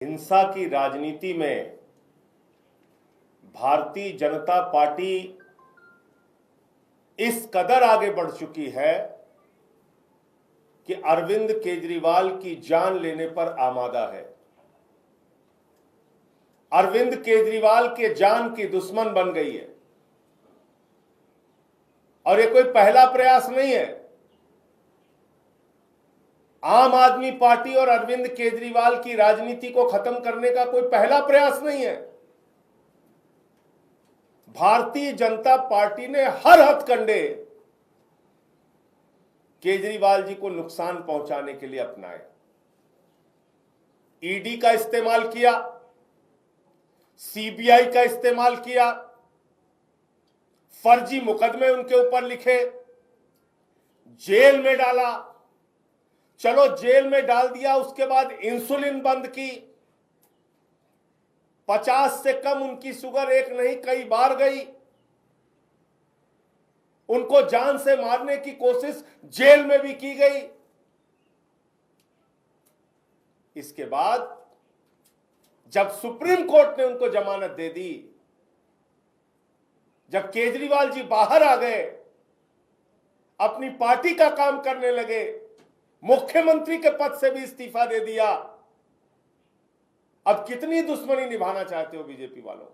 हिंसा की राजनीति में भारतीय जनता पार्टी इस कदर आगे बढ़ चुकी है कि अरविंद केजरीवाल की जान लेने पर आमादा है। अरविंद केजरीवाल के जान की दुश्मन बन गई है और यह कोई पहला प्रयास नहीं है। आम आदमी पार्टी और अरविंद केजरीवाल की राजनीति को खत्म करने का कोई पहला प्रयास नहीं है। भारतीय जनता पार्टी ने हर हथकंडे केजरीवाल जी को नुकसान पहुंचाने के लिए अपनाए। ईडी का इस्तेमाल किया, सीबीआई का इस्तेमाल किया, फर्जी मुकदमे उनके ऊपर लिखे, जेल में डाला। चलो जेल में डाल दिया, उसके बाद इंसुलिन बंद की, 50 से कम उनकी शुगर एक नहीं कई बार गई। उनको जान से मारने की कोशिश जेल में भी की गई। इसके बाद जब सुप्रीम कोर्ट ने उनको जमानत दे दी, जब केजरीवाल जी बाहर आ गए, अपनी पार्टी का काम करने लगे, मुख्यमंत्री के पद से भी इस्तीफा दे दिया। अब कितनी दुश्मनी निभाना चाहते हो बीजेपी वालों?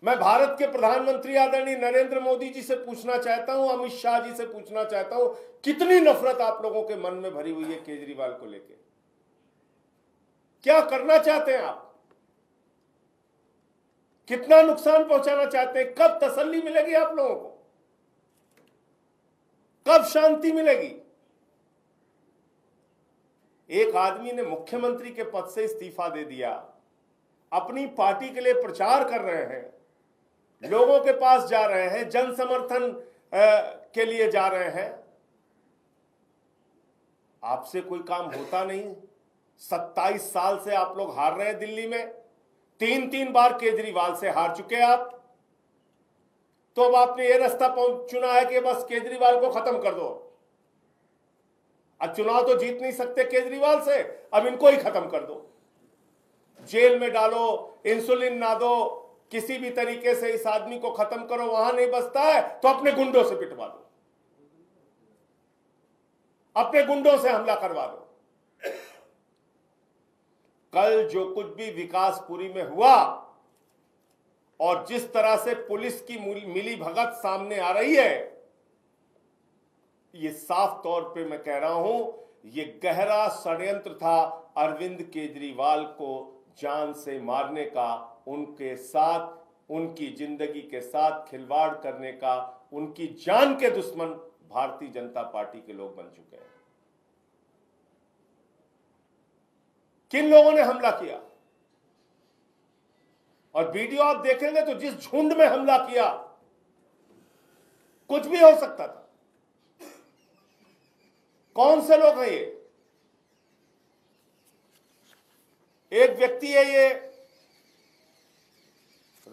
मैं भारत के प्रधानमंत्री आदरणीय नरेंद्र मोदी जी से पूछना चाहता हूं, अमित शाह जी से पूछना चाहता हूं, कितनी नफरत आप लोगों के मन में भरी हुई है केजरीवाल को लेकर? क्या करना चाहते हैं आप? कितना नुकसान पहुंचाना चाहते हैं? कब तसल्ली मिलेगी आप लोगों को? कब शांति मिलेगी? एक आदमी ने मुख्यमंत्री के पद से इस्तीफा दे दिया, अपनी पार्टी के लिए प्रचार कर रहे हैं, लोगों के पास जा रहे हैं, जन समर्थन के लिए जा रहे हैं। आपसे कोई काम होता नहीं। 27 साल से आप लोग हार रहे हैं दिल्ली में, 3 बार केजरीवाल से हार चुके आप। तो अब आपने ये रास्ता चुना है कि बस केजरीवाल को खत्म कर दो। अब चुनाव तो जीत नहीं सकते केजरीवाल से, अब इनको ही खत्म कर दो, जेल में डालो, इंसुलिन ना दो, किसी भी तरीके से इस आदमी को खत्म करो। वहां नहीं बचता है तो अपने गुंडों से पिटवा दो, अपने गुंडों से हमला करवा दो। कल जो कुछ भी विकासपुरी में हुआ और जिस तरह से पुलिस की मिली भगत सामने आ रही है, ये साफ तौर पे मैं कह रहा हूं, ये गहरा षड्यंत्र था अरविंद केजरीवाल को जान से मारने का, उनके साथ, उनकी जिंदगी के साथ खिलवाड़ करने का। उनकी जान के दुश्मन भारतीय जनता पार्टी के लोग बन चुके हैं। किन लोगों ने हमला किया? और वीडियो आप देखेंगे तो जिस झुंड में हमला किया, कुछ भी हो सकता था। कौन से लोग हैं ये? एक व्यक्ति है ये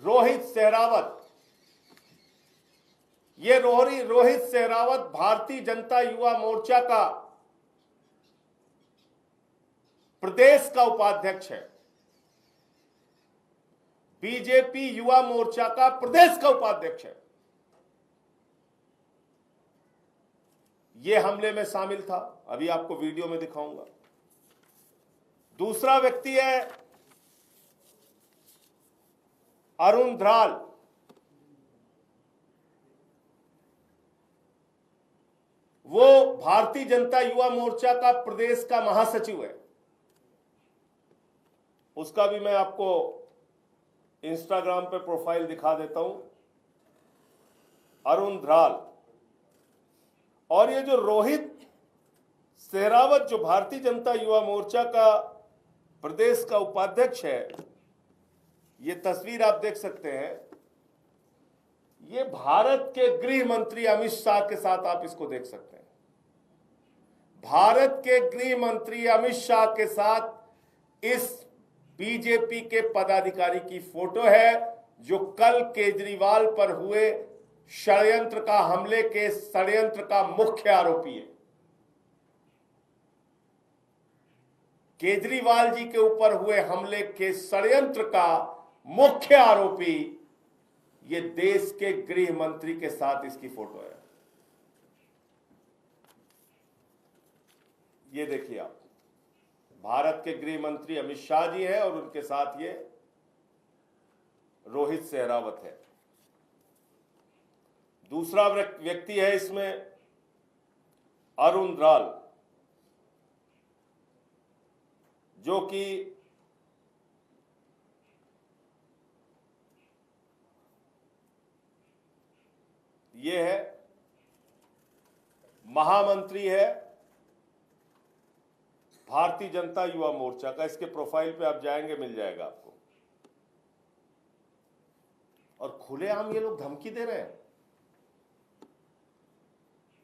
रोहित सहरावत। ये रोहित सहरावत भारतीय जनता युवा मोर्चा का प्रदेश का उपाध्यक्ष है, बीजेपी युवा मोर्चा का प्रदेश का उपाध्यक्ष है। ये हमले में शामिल था, अभी आपको वीडियो में दिखाऊंगा। दूसरा व्यक्ति है अरुण ध्राल। वो भारतीय जनता युवा मोर्चा का प्रदेश का महासचिव है। उसका भी मैं आपको इंस्टाग्राम पे प्रोफाइल दिखा देता हूं, अरुण ध्राल। और ये जो रोहित सहरावत, जो भारतीय जनता युवा मोर्चा का प्रदेश का उपाध्यक्ष है, ये तस्वीर आप देख सकते हैं। ये भारत के गृह मंत्री अमित शाह के साथ आप इसको देख सकते हैं। भारत के गृह मंत्री अमित शाह के साथ इस बीजेपी के पदाधिकारी की फोटो है, जो कल केजरीवाल पर हुए षड्यंत्र का, हमले के षड्यंत्र का मुख्य आरोपी है। केजरीवाल जी के ऊपर हुए हमले के षड्यंत्र का मुख्य आरोपी ये देश के गृह मंत्री के साथ इसकी फोटो है। ये देखिए आप, भारत के गृह मंत्री अमित शाह जी हैं और उनके साथ ये रोहित सहरावत है। दूसरा व्यक्ति है इसमें अरुण राल, जो कि ये है महामंत्री है भारतीय जनता युवा मोर्चा का। इसके प्रोफाइल पे आप जाएंगे मिल जाएगा आपको। और खुलेआम ये लोग धमकी दे रहे हैं,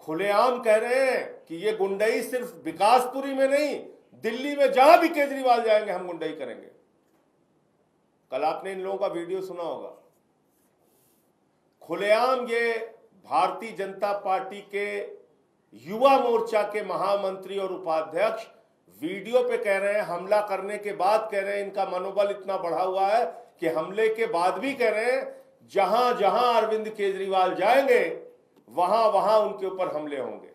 खुलेआम कह रहे हैं कि ये गुंडई सिर्फ विकासपुरी में नहीं, दिल्ली में जहां भी केजरीवाल जाएंगे हम गुंडई करेंगे। कल आपने इन लोगों का वीडियो सुना होगा। खुलेआम ये भारतीय जनता पार्टी के युवा मोर्चा के महामंत्री और उपाध्यक्ष वीडियो पे कह रहे हैं, हमला करने के बाद कह रहे हैं इनका मनोबल इतना बढ़ा हुआ है कि हमले के बाद भी कह रहे हैं जहां जहां अरविंद केजरीवाल जाएंगे वहां वहां उनके ऊपर हमले होंगे।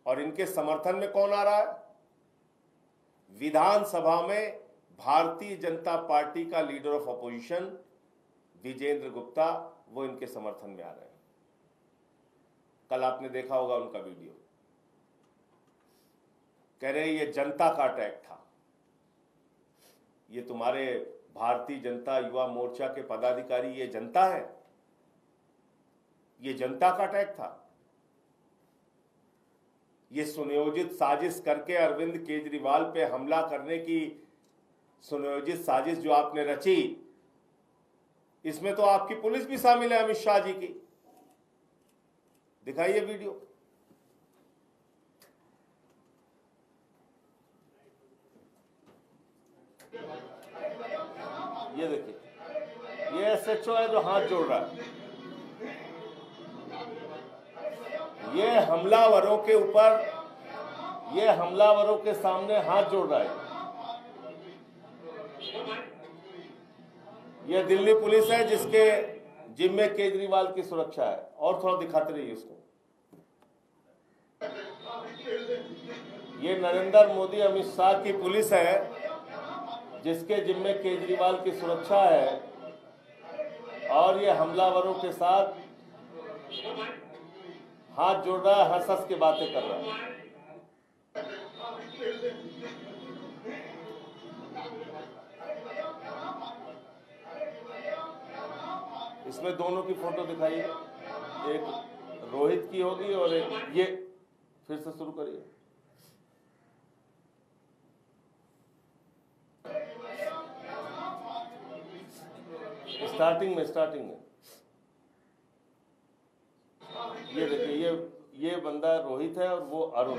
और इनके समर्थन में कौन आ रहा है? विधानसभा में भारतीय जनता पार्टी का leader of opposition Vijender Gupta, वो इनके समर्थन में आ रहे हैं। कल आपने देखा होगा उनका वीडियो। कह रहे ये जनता का अटैक था, ये तुम्हारे भारतीय जनता युवा मोर्चा के पदाधिकारी ये जनता है, ये जनता का अटैक था। ये सुनियोजित साजिश करके अरविंद केजरीवाल पे हमला करने की सुनियोजित साजिश जो आपने रची, इसमें तो आपकी पुलिस भी शामिल है, अमित शाह जी की। दिखाइए वीडियो। ये देखिए, ये एसएचओ है जो हाथ जोड़ रहा है। ये हमलावरों के ऊपर, ये हमलावरों के सामने हाथ जोड़ रहा है। ये दिल्ली पुलिस है जिसके जिम्मे केजरीवाल की सुरक्षा है। और थोड़ा दिखाते रहिए उसको। ये नरेंद्र मोदी अमित शाह की पुलिस है जिसके जिम्मे केजरीवाल की सुरक्षा है, और ये हमलावरों के साथ हाथ जोड़ रहा है, हंस हंस के बातें कर रहा है। इसमें दोनों की फोटो दिखाइए, एक रोहित की होगी और एक ये। फिर से शुरू करिए। स्टार्टिंग में ये देखिए, ये बंदा रोहित है और वो अरुण।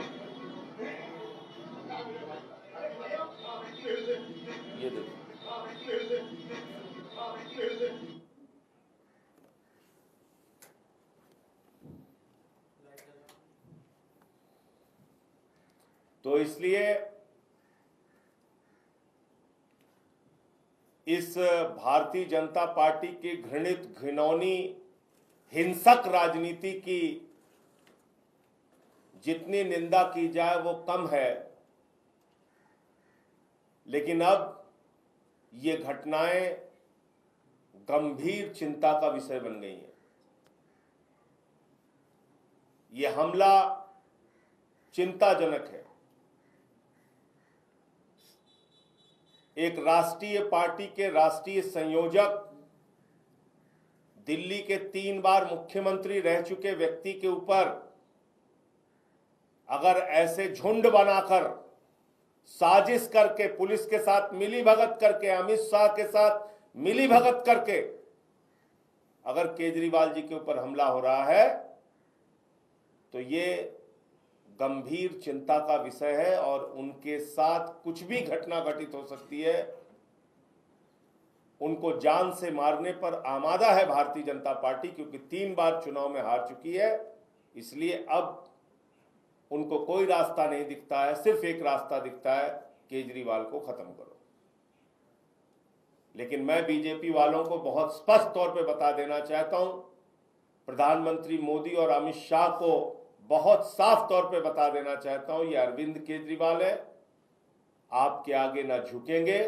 ये देखिए, तो इसलिए इस भारतीय जनता पार्टी की घृणित घिनौनी हिंसक राजनीति की जितनी निंदा की जाए वो कम है। लेकिन अब ये घटनाएं गंभीर चिंता का विषय बन गई हैं। ये हमला चिंताजनक है। एक राष्ट्रीय पार्टी के राष्ट्रीय संयोजक, दिल्ली के 3 बार मुख्यमंत्री रह चुके व्यक्ति के ऊपर अगर ऐसे झुंड बनाकर, साजिश करके, पुलिस के साथ मिलीभगत करके, अमित शाह के साथ मिलीभगत करके अगर केजरीवाल जी के ऊपर हमला हो रहा है तो ये गंभीर चिंता का विषय है। और उनके साथ कुछ भी घटना घटित हो सकती है। उनको जान से मारने पर आमादा है भारतीय जनता पार्टी, क्योंकि 3 बार चुनाव में हार चुकी है। इसलिए अब उनको कोई रास्ता नहीं दिखता है, सिर्फ एक रास्ता दिखता है, केजरीवाल को खत्म करो। लेकिन मैं बीजेपी वालों को बहुत स्पष्ट तौर पे बता देना चाहता हूं, प्रधानमंत्री मोदी और अमित शाह को बहुत साफ तौर पे बता देना चाहता हूं, ये अरविंद केजरीवाल है, आपके आगे ना झुकेंगे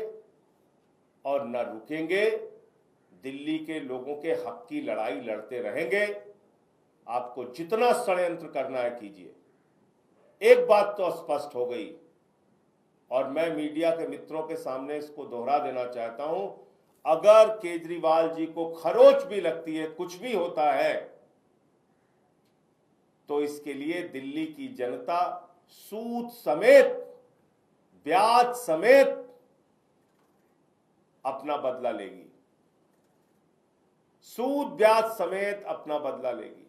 और न रुकेंगे। दिल्ली के लोगों के हक की लड़ाई लड़ते रहेंगे। आपको जितना षड्यंत्र करना है कीजिए। एक बात तो स्पष्ट हो गई और मैं मीडिया के मित्रों के सामने इसको दोहरा देना चाहता हूं, अगर केजरीवाल जी को खरोच भी लगती है, कुछ भी होता है, तो इसके लिए दिल्ली की जनता सूद समेत, ब्याज समेत अपना बदला लेगी। सूद ब्याज समेत अपना बदला लेगी,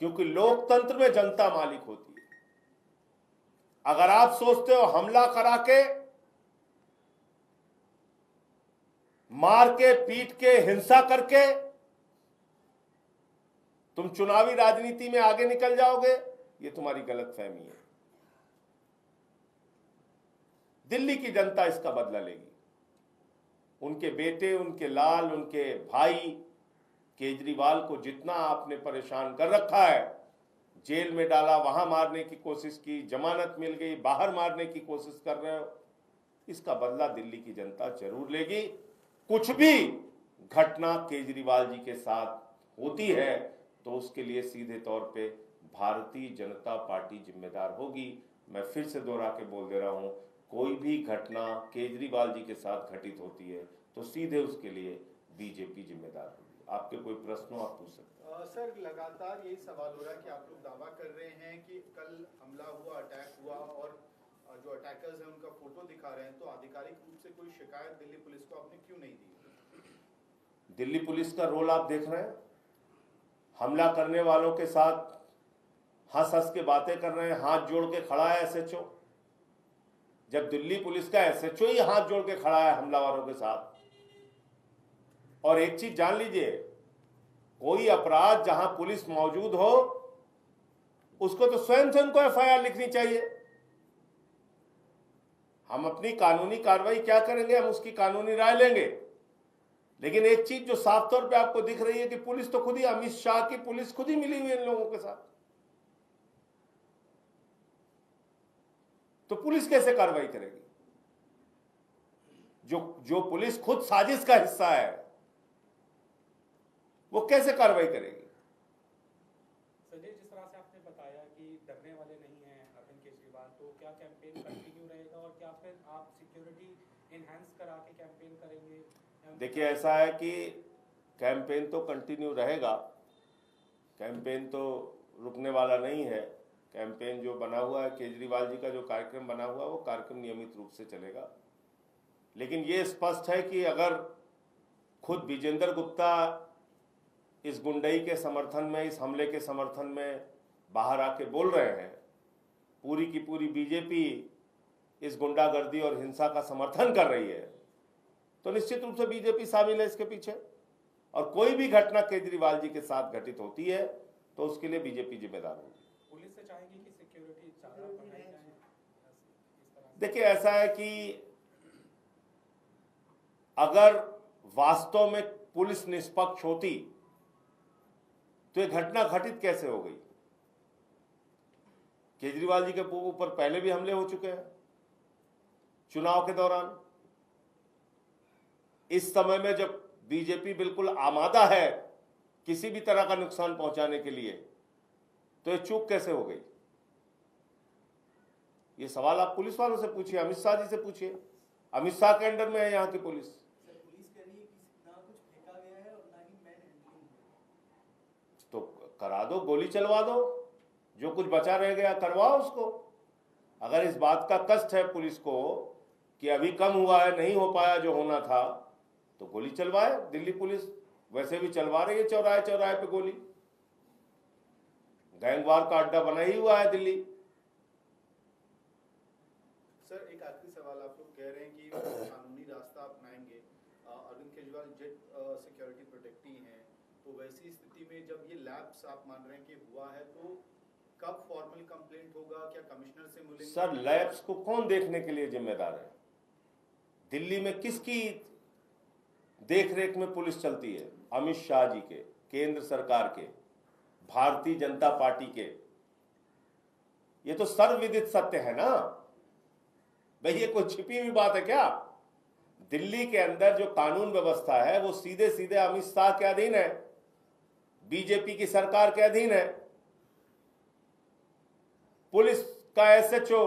क्योंकि लोकतंत्र में जनता मालिक होती है। अगर आप सोचते हो हमला करा के, मार के, पीट के, हिंसा करके तुम चुनावी राजनीति में आगे निकल जाओगे, ये तुम्हारी गलतफहमी है। दिल्ली की जनता इसका बदला लेगी। उनके बेटे, उनके लाल, उनके भाई केजरीवाल को जितना आपने परेशान कर रखा है, जेल में डाला, वहां मारने की कोशिश की, जमानत मिल गई, बाहर मारने की कोशिश कर रहे हो, इसका बदला दिल्ली की जनता जरूर लेगी। कुछ भी घटना केजरीवाल जी के साथ होती है तो उसके लिए सीधे तौर पे भारतीय जनता पार्टी जिम्मेदार होगी। मैं फिर से दोहरा के बोल दे रहा हूं, कोई भी घटना केजरीवाल जी के साथ घटित होती है तो सीधे उसके लिए बीजेपी जिम्मेदार होगी। आपके कोई प्रश्न हो आप पूछ सकते हैं। सर, लगातार यही सवाल हो रहा है कि आप लोग दावा कर रहे हैं कि कल हमला हुआ, अटैक हुआ और जो अटैकर्स हैं उनका फोटो दिखा रहे हैं, तो आधिकारिक रूप से कोई शिकायत दिल्ली पुलिस को आपने क्यों नहीं दी? दिल्ली पुलिस का रोल आप देख रहे हैं, हमला करने वालों के साथ हंस हंस के बातें कर रहे हैं, हाथ जोड़ के खड़ा है एसएचओ। जब दिल्ली पुलिस का एसएचओ ही हाथ जोड़ के खड़ा है हमलावरों के साथ। और एक चीज जान लीजिए, कोई अपराध जहां पुलिस मौजूद हो उसको तो स्वयं से उनको एफआईआर लिखनी चाहिए। हम अपनी कानूनी कार्रवाई क्या करेंगे, हम उसकी कानूनी राय लेंगे, लेकिन एक चीज जो साफ तौर पे आपको दिख रही है कि पुलिस तो खुद ही, अमित शाह की पुलिस खुद ही मिली हुई है इन लोगों के साथ, तो पुलिस कैसे कार्रवाई करेगी? जो पुलिस खुद साजिश का हिस्सा है वो कैसे कार्रवाई करेगी? संजय, जिस तरह से आपने बताया कि डरने वाले नहीं हैं अरविंद केजरीवाल, तो क्या कैंपेन कंटिन्यू रहेगा और क्या फिर आप सिक्योरिटी इनहैंस करा के कैंपेन करेंगे? देखिए, ऐसा है कि कैंपेन तो कंटिन्यू रहेगा, कैंपेन तो रुकने वाला नहीं है। कैंपेन जो बना हुआ है, केजरीवाल जी का जो कार्यक्रम बना हुआ है वो कार्यक्रम नियमित रूप से चलेगा। लेकिन ये स्पष्ट है कि अगर खुद विजेंद्र गुप्ता इस गुंडई के समर्थन में, इस हमले के समर्थन में बाहर आके बोल रहे हैं, पूरी की पूरी बीजेपी इस गुंडागर्दी और हिंसा का समर्थन कर रही है, तो निश्चित रूप से बीजेपी शामिल है इसके पीछे। और कोई भी घटना केजरीवाल जी के साथ घटित होती है तो उसके लिए बीजेपी जिम्मेदार होगी। पुलिस से चाहेगी कि सिक्योरिटी ज्यादा बढ़ाई जाए? देखिए, ऐसा है कि अगर वास्तव में पुलिस निष्पक्ष होती तो ये घटना घटित कैसे हो गई? केजरीवाल जी के ऊपर पहले भी हमले हो चुके हैं चुनाव के दौरान। इस समय में जब बीजेपी बिल्कुल आमादा है किसी भी तरह का नुकसान पहुंचाने के लिए, तो ये चूक कैसे हो गई? ये सवाल आप पुलिस वालों से पूछिए, अमित शाह जी से पूछिए। अमित शाह के अंडर में है यहाँ की पुलिस। पुलिस कह रही है कि ना कुछ फेंका गया है और ना ही मैन हैंडलिंग। तो करा दो, गोली चलवा दो, जो कुछ बचा रह गया करवाओ उसको। अगर इस बात का कष्ट है पुलिस को कि अभी कम हुआ है, नहीं हो पाया जो होना था, तो गोली चलवाए। दिल्ली पुलिस वैसे भी चलवा रही है चौराहे चौराहे पे गोली। गैंगवार का अड्डा बना ही हुआ है दिल्ली। सर, एक आखिरी सवाल, आप लोग कह रहे हैं कि कानूनी रास्ता अपनाएंगे। Arvind Kejriwal Z security protectee हैं, तो वैसी स्थिति में जब ये लैप्स आप मान रहे हैं कि हुआ है, तो कब फॉर्मल कंप्लेंट होगा, क्या कमिश्नर से मिलेंगे? सर, लैब्स को कौन देखने के लिए जिम्मेदार है? दिल्ली में किसकी देखरेख में पुलिस चलती है? अमित शाह जी के, केंद्र सरकार के, भारतीय जनता पार्टी के। ये तो सर्वविदित सत्य है ना भाई, ये कोई छिपी हुई बात है क्या? दिल्ली के अंदर जो कानून व्यवस्था है वो सीधे सीधे अमित शाह के अधीन है, बीजेपी की सरकार के अधीन है। पुलिस का एसएचओ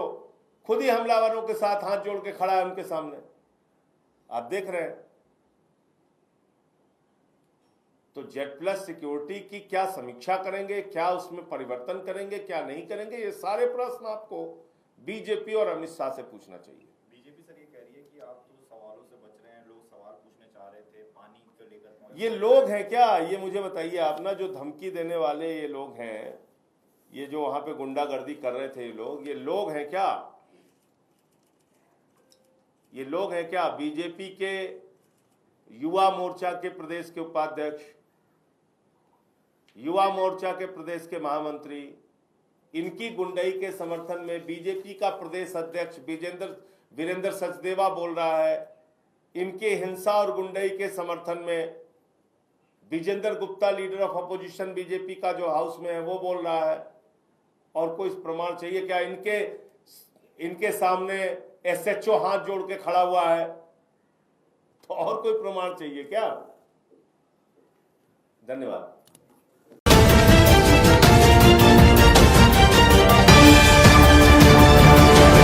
खुद ही हमलावरों के साथ हाथ जोड़ के खड़ा है उनके सामने, आप देख रहे हैं। तो जेड प्लस सिक्योरिटी की क्या समीक्षा करेंगे, क्या उसमें परिवर्तन करेंगे, क्या नहीं करेंगे, ये सारे प्रश्न आपको बीजेपी और अमित शाह से पूछना चाहिए। बीजेपी सर ये कह रही है कि आप तो सवालों से बच रहे हैं, लोग सवाल पूछने चाह रहे थे, पानी को लेकर। ये लोग हैं क्या? ये मुझे बताइए आप ना, जो धमकी देने वाले ये लोग हैं, ये जो वहां पे गुंडागर्दी कर रहे थे ये लोग हैं क्या? ये लोग हैं क्या? बीजेपी के युवा मोर्चा के प्रदेश के उपाध्यक्ष, युवा मोर्चा के प्रदेश के महामंत्री, इनकी गुंडई के समर्थन में बीजेपी का प्रदेश अध्यक्ष वीरेंद्र सचदेवा बोल रहा है। इनके हिंसा और गुंडई के समर्थन में Vijender Gupta, leader of opposition BJP का जो हाउस में है, वो बोल रहा है। और कोई प्रमाण चाहिए क्या? इनके सामने एसएचओ हाथ जोड़ के खड़ा हुआ है, तो और कोई प्रमाण चाहिए क्या? धन्यवाद।